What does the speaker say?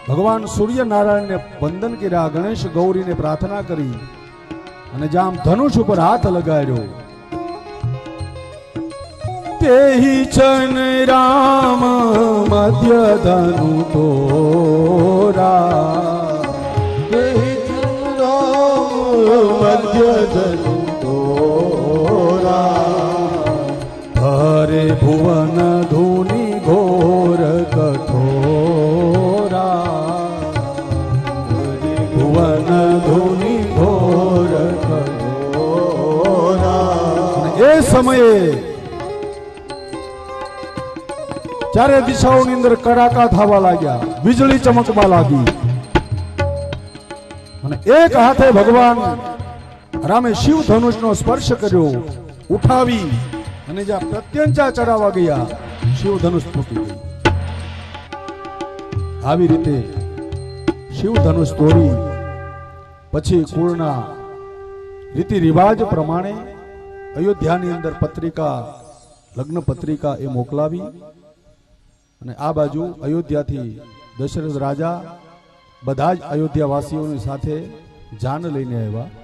ભગવાન સૂર્યનારાયણને વંદન કર્યા, ગણેશ ગૌરીને પ્રાર્થના કરી અને જામ ધનુષ ઉપર હાથ લગાડ્યો. તેહી છન રામ મધ્ય ધનુ તોરા, તેહી છન રામ મધ્ય ધનુ તોરા, હરે ભુવન ધુની ઘોર કઠોરા, હરે ભુવન ધુની ઘોર કઠોરા. એ સમયે ચારે દિશાઓની અંદર કડાકા થવા લાગ્યા, વીજળી ચમકવા લાગી અને એક હાથે ભગવાન રામે શિવ ધનુષનો સ્પર્શ કર્યો, ઉઠાવી અને જ્યાં પ્રત્યંચા ચડાવવા ગયા શિવ ધનુષ તૂટી ગયું. આવી રીતે શિવ ધનુષ તોડી પછી કુળના રીતિ રિવાજ પ્રમાણે અયોધ્યાની અંદર પત્રિકા, લગ્ન પત્રિકા એ મોકલાવી અને આ બાજુ અયોધ્યાથી દશરથ રાજા બધા જ અયોધ્યા વાસીઓની સાથે જાન લઈને આવ્યા.